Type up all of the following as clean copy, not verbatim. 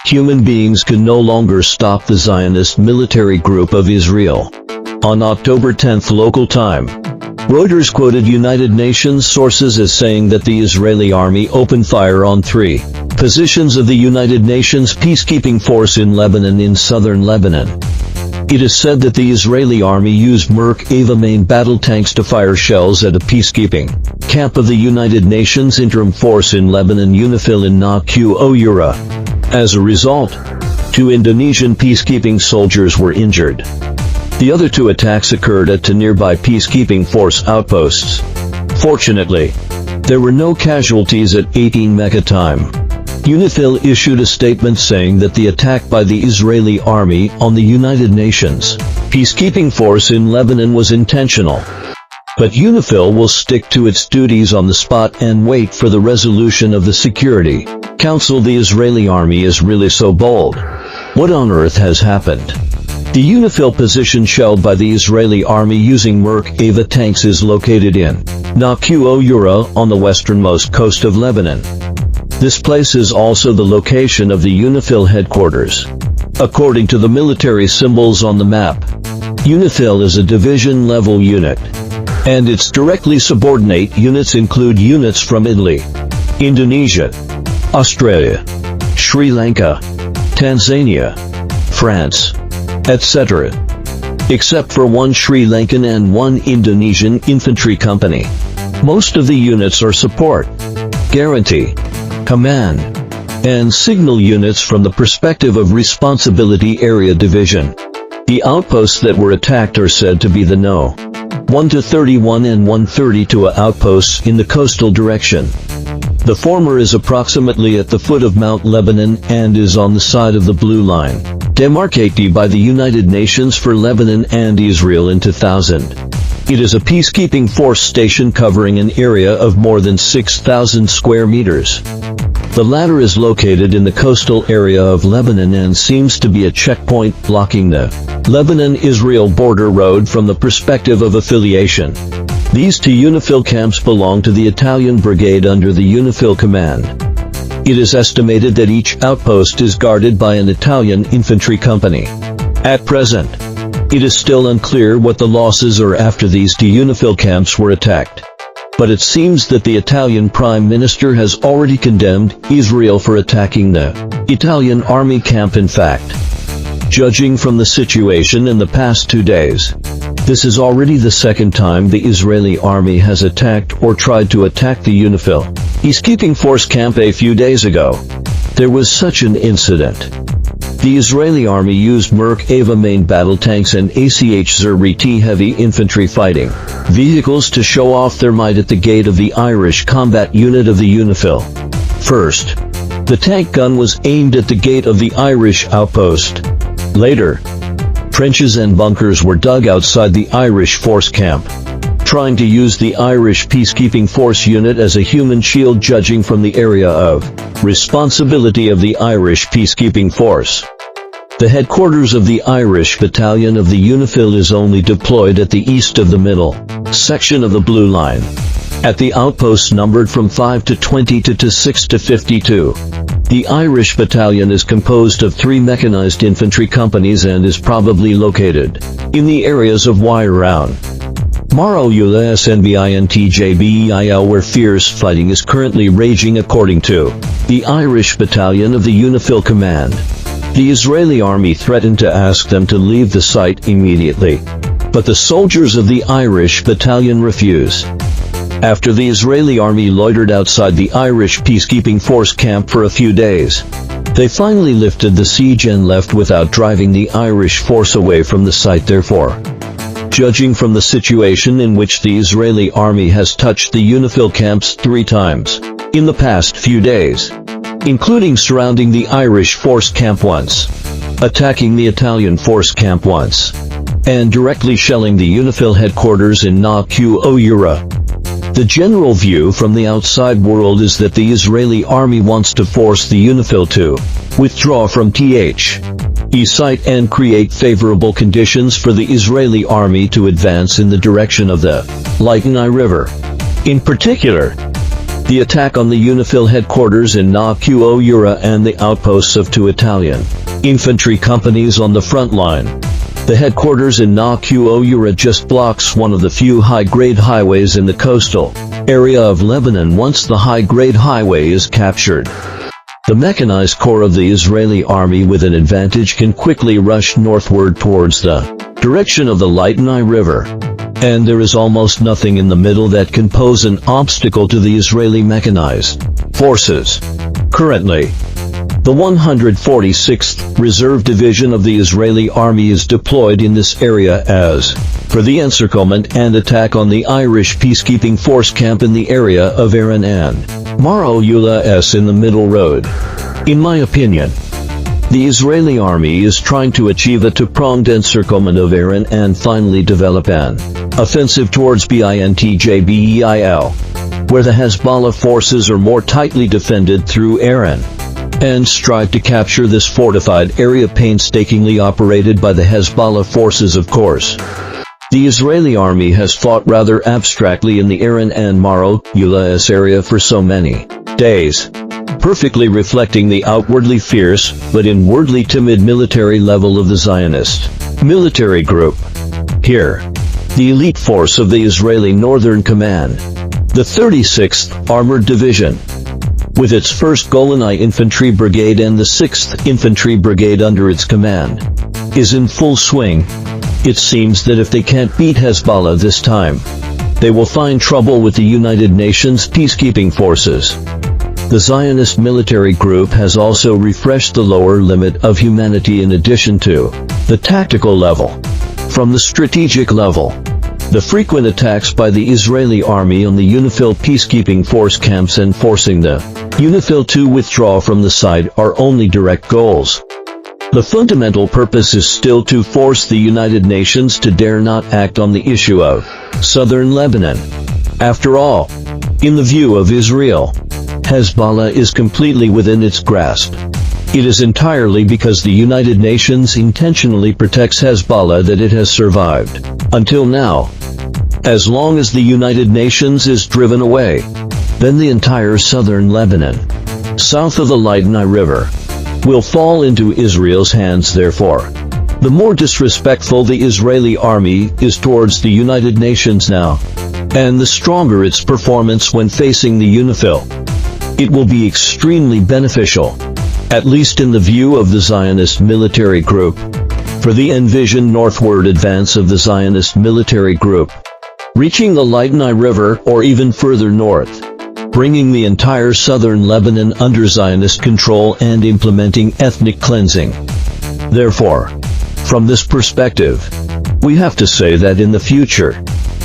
human beings could no longer stop the Zionist military group of Israel. On October 10 local time, Reuters quoted United Nations sources as saying that the Israeli army opened fire on 3 positions of the United Nations peacekeeping force in Lebanon in southern Lebanon. It is said that the Israeli army used Merkava main battle tanks to fire shells at a peacekeeping camp of the United Nations Interim Force in Lebanon UNIFIL in Naqoura. As a result, 2 Indonesian peacekeeping soldiers were injured. The other 2 attacks occurred at 2 nearby peacekeeping force outposts. Fortunately, there were no casualties at 18 Mecca time. UNIFIL issued a statement saying that the attack by the Israeli army on the United Nations peacekeeping force in Lebanon was intentional. But UNIFIL will stick to its duties on the spot and wait for the resolution of the Security Council. The Israeli army is really so bold. What on earth has happened? The UNIFIL position shelled by the Israeli army using Merkava tanks is located in Naqoura on the westernmost coast of Lebanon. This place is also the location of the UNIFIL headquarters. According to the military symbols on the map, UNIFIL is a division-level unit, and its directly subordinate units include units from Italy, Indonesia, Australia, Sri Lanka, Tanzania, France, etc., except for 1 Sri Lankan and 1 Indonesian infantry company. Most of the units are support, guarantee, command, and signal units from the perspective of Responsibility Area Division. The outposts that were attacked are said to be the No. 1-31 and 132 outposts in the coastal direction. The former is approximately at the foot of Mount Lebanon and is on the side of the Blue Line, demarcated by the United Nations for Lebanon and Israel in 2000. It is a peacekeeping force station covering an area of more than 6,000 square meters. The latter is located in the coastal area of Lebanon and seems to be a checkpoint blocking the Lebanon-Israel border road from the perspective of affiliation. These 2 UNIFIL camps belong to the Italian brigade under the UNIFIL command. It is estimated that each outpost is guarded by an Italian infantry company. At present, it is still unclear what the losses are after these 2 UNIFIL camps were attacked. But it seems that the Italian Prime Minister has already condemned Israel for attacking the Italian army camp. In fact, judging from the situation in the past 2 days, this is already the 2nd time the Israeli army has attacked or tried to attack the UNIFIL peacekeeping force camp. A few days ago, there was such an incident. The Israeli army used Merkava main battle tanks and ACH-0RT heavy infantry fighting vehicles to show off their might at the gate of the Irish combat unit of the UNIFIL. First, the tank gun was aimed at the gate of the Irish outpost. Later, trenches and bunkers were dug outside the Irish force camp, trying to use the Irish peacekeeping force unit as a human shield. Judging from the area of responsibility of the Irish peacekeeping force, the headquarters of the Irish battalion of the UNIFIL is only deployed at the east of the middle section of the Blue Line, at the outposts numbered from 5 to 20 to 6 to 52. The Irish battalion is composed of 3 mechanized infantry companies and is probably located in the areas of Wairaun, Maroula SNBINTJBEIL, where fierce fighting is currently raging. According to the Irish battalion of the UNIFIL command, the Israeli army threatened to ask them to leave the site immediately, but the soldiers of the Irish battalion refuse. After the Israeli army loitered outside the Irish peacekeeping force camp for a few days, they finally lifted the siege and left without driving the Irish force away from the site. Therefore, judging from the situation in which the Israeli army has touched the UNIFIL camps 3 times in the past few days, including surrounding the Irish force camp once, attacking the Italian force camp once, and directly shelling the UNIFIL headquarters in Naqoura, the general view from the outside world is that the Israeli army wants to force the UNIFIL to withdraw from the site and create favorable conditions for the Israeli army to advance in the direction of the Litani River. In particular, the attack on the UNIFIL headquarters in Naqoura and the outposts of 2 Italian infantry companies on the front line. The headquarters in Naqoura just blocks one of the few high-grade highways in the coastal area of Lebanon. Once the high-grade highway is captured, the mechanized corps of the Israeli army with an advantage can quickly rush northward towards the direction of the Litani River, and there is almost nothing in the middle that can pose an obstacle to the Israeli mechanized forces. Currently, the 146th Reserve Division of the Israeli Army is deployed in this area as for the encirclement and attack on the Irish peacekeeping force camp in the area of Aran and Maroulas in the Middle Road. In my opinion, the Israeli army is trying to achieve a two-pronged encirclement of Aran and finally develop an offensive towards Bintjbeil, where the Hezbollah forces are more tightly defended through Aran, and strive to capture this fortified area painstakingly operated by the Hezbollah forces. Of course, the Israeli army has fought rather abstractly in the Aran and Maroulas area for so many days, perfectly reflecting the outwardly fierce but inwardly timid military level of the Zionist military group. Here, the elite force of the Israeli Northern Command, the 36th Armored Division, with its 1st Golani Infantry Brigade and the 6th Infantry Brigade under its command, is in full swing. It seems that if they can't beat Hezbollah this time, they will find trouble with the United Nations peacekeeping forces. The Zionist military group has also refreshed the lower limit of humanity in addition to the tactical level. From the strategic level, the frequent attacks by the Israeli army on the UNIFIL peacekeeping force camps and forcing the UNIFIL to withdraw from the site are only direct goals. The fundamental purpose is still to force the United Nations to dare not act on the issue of southern Lebanon. After all, in the view of Israel, Hezbollah is completely within its grasp. It is entirely because the United Nations intentionally protects Hezbollah that it has survived until now. As long as the United Nations is driven away, then the entire southern Lebanon, south of the Litani River, will fall into Israel's hands. Therefore, the more disrespectful the Israeli army is towards the United Nations now, and the stronger its performance when facing the UNIFIL, it will be extremely beneficial, at least in the view of the Zionist military group, for the envisioned northward advance of the Zionist military group, reaching the Litani River or even further north, bringing the entire southern Lebanon under Zionist control and implementing ethnic cleansing. Therefore, from this perspective, we have to say that in the future,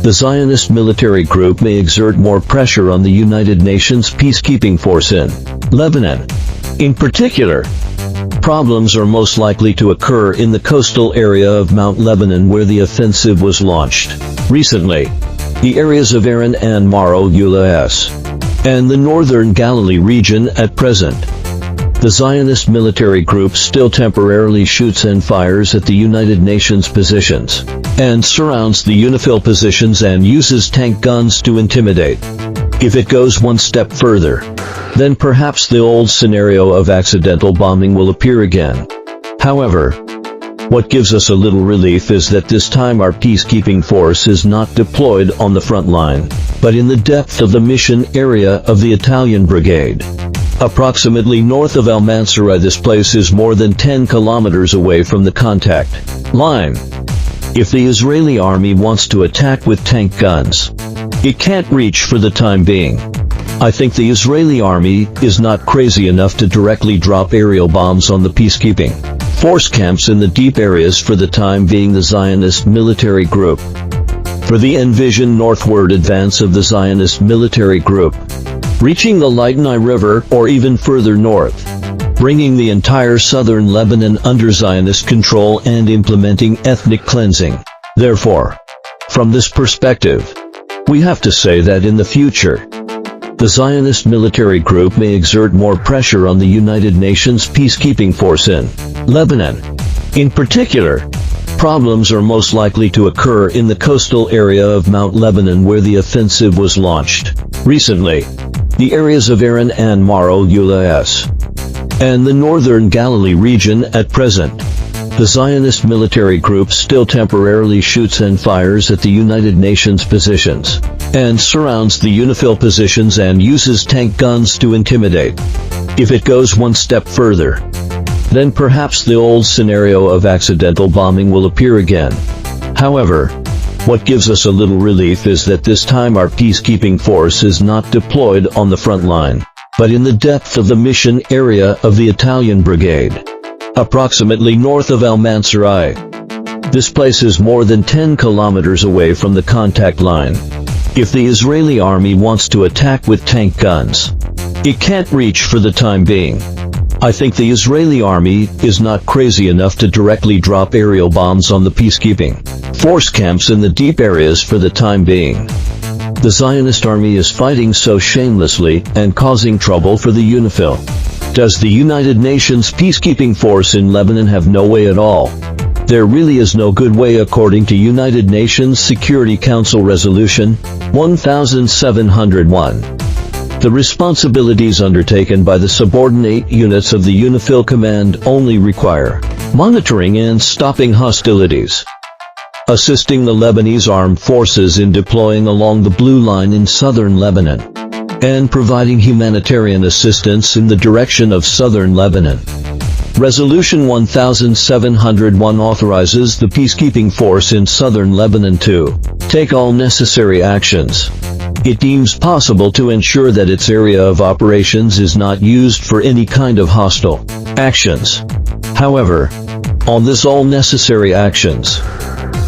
the Zionist military group may exert more pressure on the United Nations peacekeeping force in Lebanon. In particular, problems are most likely to occur in the coastal area of Mount Lebanon where the offensive was launched recently, the areas of Aran and Maroulas, and the northern Galilee region at present. The Zionist military group still temporarily shoots and fires at the United Nations positions, and surrounds the UNIFIL positions and uses tank guns to intimidate. If it goes one step further, then perhaps the old scenario of accidental bombing will appear again. However, what gives us a little relief is that this time our peacekeeping force is not deployed on the front line, but in the depth of the mission area of the Italian Brigade. Approximately north of Al-Mansoura. This place is more than 10 kilometers away from the contact line. If the Israeli army wants to attack with tank guns, it can't reach for the time being. I think the Israeli army is not crazy enough to directly drop aerial bombs on the peacekeeping force camps in the deep areas for the time being. The Zionist military group, for the envisioned northward advance of the Zionist military group, reaching the Litani River or even further north, bringing the entire southern Lebanon under Zionist control and implementing ethnic cleansing. Therefore, from this perspective, we have to say that in the future, the Zionist military group may exert more pressure on the United Nations peacekeeping force in Lebanon. In particular, problems are most likely to occur in the coastal area of Mount Lebanon where the offensive was launched recently, the areas of Aran and Maro-Ulas, and the northern Galilee region at present. The Zionist military group still temporarily shoots and fires at the United Nations positions, and surrounds the UNIFIL positions and uses tank guns to intimidate. If it goes one step further, then perhaps the old scenario of accidental bombing will appear again. However, what gives us a little relief is that this time our peacekeeping force is not deployed on the front line, but in the depth of the mission area of the Italian Brigade, approximately north of Al-Mansurai. This place is more than 10 kilometers away from the contact line. If the Israeli army wants to attack with tank guns, it can't reach for the time being. I think the Israeli army is not crazy enough to directly drop aerial bombs on the peacekeeping force camps in the deep areas for the time being. The Zionist army is fighting so shamelessly and causing trouble for the UNIFIL. Does the United Nations peacekeeping force in Lebanon have no way at all? There really is no good way according to United Nations Security Council Resolution 1701. The responsibilities undertaken by the subordinate units of the UNIFIL command only require monitoring and stopping hostilities, assisting the Lebanese armed forces in deploying along the Blue Line in southern Lebanon, and providing humanitarian assistance in the direction of southern Lebanon. Resolution 1701 authorizes the peacekeeping force in southern Lebanon to take all necessary actions it deems possible to ensure that its area of operations is not used for any kind of hostile actions. However, on this all necessary actions,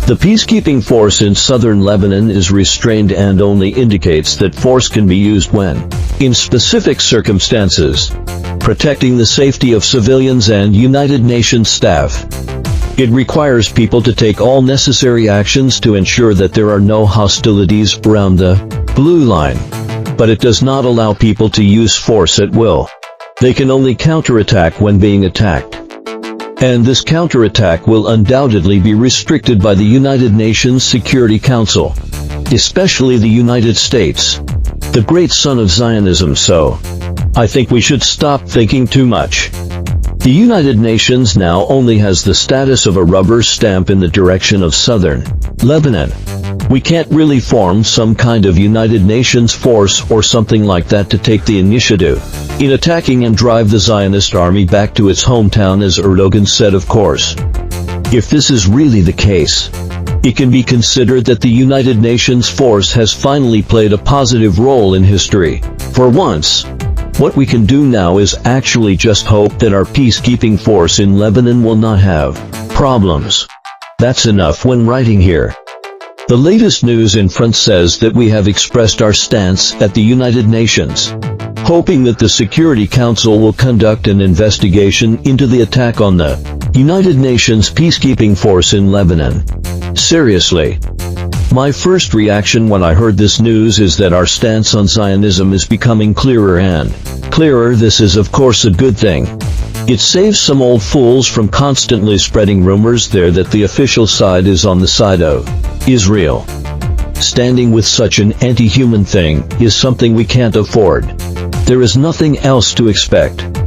the peacekeeping force in southern Lebanon is restrained and only indicates that force can be used when, in specific circumstances, protecting the safety of civilians and United Nations staff. It requires people to take all necessary actions to ensure that there are no hostilities around the Blue Line, but it does not allow people to use force at will. They can only counterattack when being attacked. And this counterattack will undoubtedly be restricted by the United Nations Security Council, especially the United States, the great son of Zionism. So, I think we should stop thinking too much. The United Nations now only has the status of a rubber stamp in the direction of southern Lebanon. We can't really form some kind of United Nations force or something like that to take the initiative in attacking and drive the Zionist army back to its hometown, as Erdogan said, of course. If this is really the case, it can be considered that the United Nations force has finally played a positive role in history. For once, what we can do now is actually just hope that our peacekeeping force in Lebanon will not have problems. That's enough when writing here. The latest news in front says that we have expressed our stance at the United Nations, hoping that the Security Council will conduct an investigation into the attack on the United Nations peacekeeping force in Lebanon. Seriously. My first reaction when I heard this news is that our stance on Zionism is becoming clearer and clearer. This is of course a good thing. It saves some old fools from constantly spreading rumors there that the official side is on the side of Israel. Standing with such an anti-human thing is something we can't afford. There is nothing else to expect.